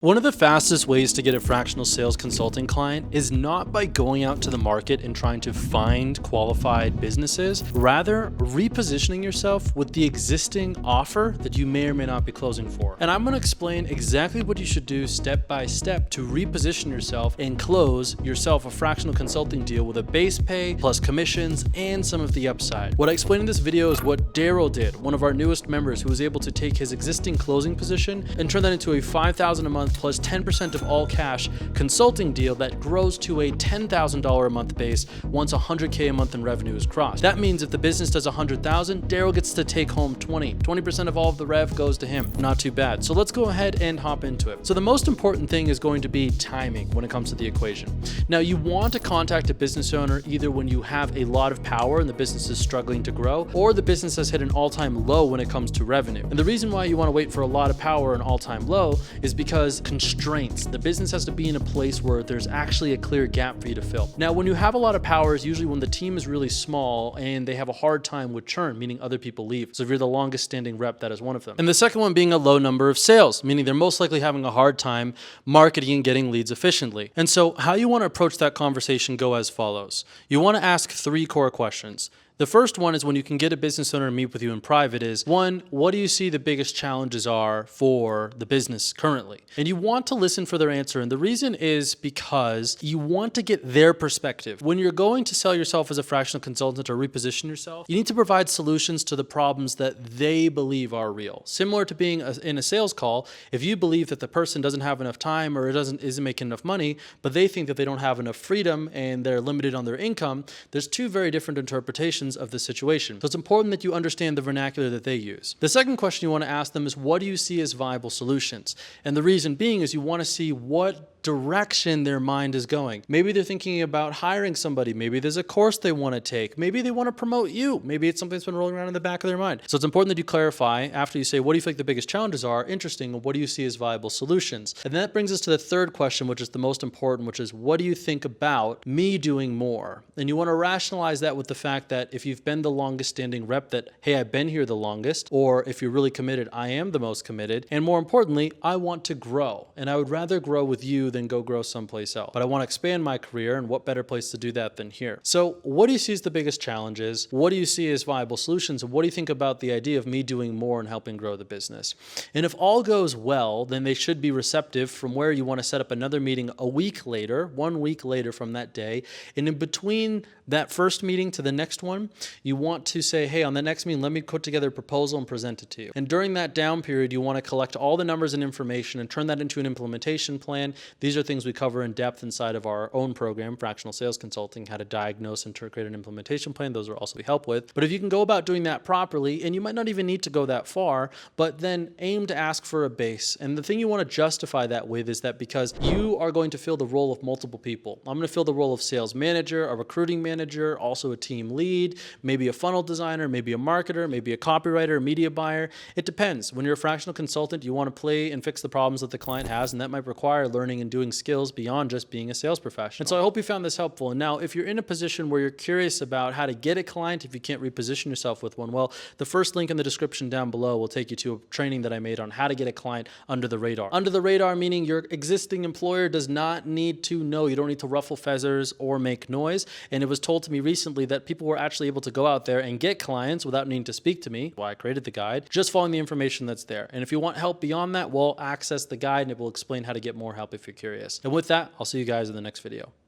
One of the fastest ways to get a fractional sales consulting client is not by going out to the market and trying to find qualified businesses, rather repositioning yourself with the existing offer that you may or may not be closing for. And I'm going to explain exactly what you should do step by step to reposition yourself and close yourself a fractional consulting deal with a base pay plus commissions and some of the upside. What I explained in this video is what Daryl did, one of our newest members who was able to take his existing closing position and turn that into a $5,000 a month plus 10% of all cash consulting deal that grows to a $10,000 a month base once $100K a month in revenue is crossed. That means if the business does $100,000, Daryl gets to take home 20% of all of the rev goes to him. Not too bad. So let's go ahead and hop into it. So the most important thing is going to be timing when it comes to the equation. Now you want to contact a business owner either when you have a lot of power and the business is struggling to grow, or the business has hit an all-time low when it comes to revenue. And the reason why you want to wait for a lot of power and all-time low is because constraints. The business has to be in a place where there's actually a clear gap for you to fill. Now, when you have a lot of power is usually when the team is really small and they have a hard time with churn, meaning other people leave. So if you're the longest standing rep, that is one of them. And the second one being a low number of sales, meaning they're most likely having a hard time marketing and getting leads efficiently. And so how you want to approach that conversation go as follows. You want to ask 3 core questions. The first one is when you can get a business owner to meet with you in private is, 1, what do you see the biggest challenges are for the business currently? And you want to listen for their answer. And the reason is because you want to get their perspective. When you're going to sell yourself as a fractional consultant or reposition yourself, you need to provide solutions to the problems that they believe are real. Similar to being in a sales call, if you believe that the person doesn't have enough time or isn't making enough money, but they think that they don't have enough freedom and they're limited on their income, there's 2 very different interpretations of the situation. So it's important that you understand the vernacular that they use. The second question you want to ask them is, what do you see as viable solutions? And the reason being is you want to see what direction their mind is going. Maybe they're thinking about hiring somebody. Maybe there's a course they want to take. Maybe they want to promote you. Maybe it's something that's been rolling around in the back of their mind. So it's important that you clarify after you say, what do you think the biggest challenges are? Interesting. What do you see as viable solutions? And that brings us to the third question, which is the most important, which is, what do you think about me doing more? And you want to rationalize that with the fact that if you've been the longest standing rep, that, hey, I've been here the longest, or if you're really committed, I am the most committed. And more importantly, I want to grow. And I would rather grow with you than go grow someplace else. But I want to expand my career, and what better place to do that than here? So what do you see as the biggest challenges? What do you see as viable solutions? And what do you think about the idea of me doing more and helping grow the business? And if all goes well, then they should be receptive, from where you want to set up another meeting a week later, 1 week later from that day. And in between that first meeting to the next one, you want to say, hey, on the next meeting, let me put together a proposal and present it to you. And during that down period, you want to collect all the numbers and information and turn that into an implementation plan. These are things we cover in depth inside of our own program, Fractional Sales Consulting, how to diagnose and create an implementation plan. Those will also be help with. But if you can go about doing that properly, and you might not even need to go that far, but then aim to ask for a base. And the thing you want to justify that with is that because you are going to fill the role of multiple people. I'm going to fill the role of sales manager, a recruiting manager, also a team lead, maybe a funnel designer, maybe a marketer, maybe a copywriter, a media buyer. It depends. When you're a fractional consultant, you want to play and fix the problems that the client has, and that might require learning and doing skills beyond just being a sales professional. And so I hope you found this helpful. And now, if you're in a position where you're curious about how to get a client, if you can't reposition yourself with one, well, the first link in the description down below will take you to a training that I made on how to get a client under the radar. Under the radar meaning your existing employer does not need to know. You don't need to ruffle feathers or make noise. And it was told to me recently that people were actually able to go out there and get clients without needing to speak to me, why I created the guide, just following the information that's there. And if you want help beyond that, well, access the guide and it will explain how to get more help if you're curious. And with that, I'll see you guys in the next video.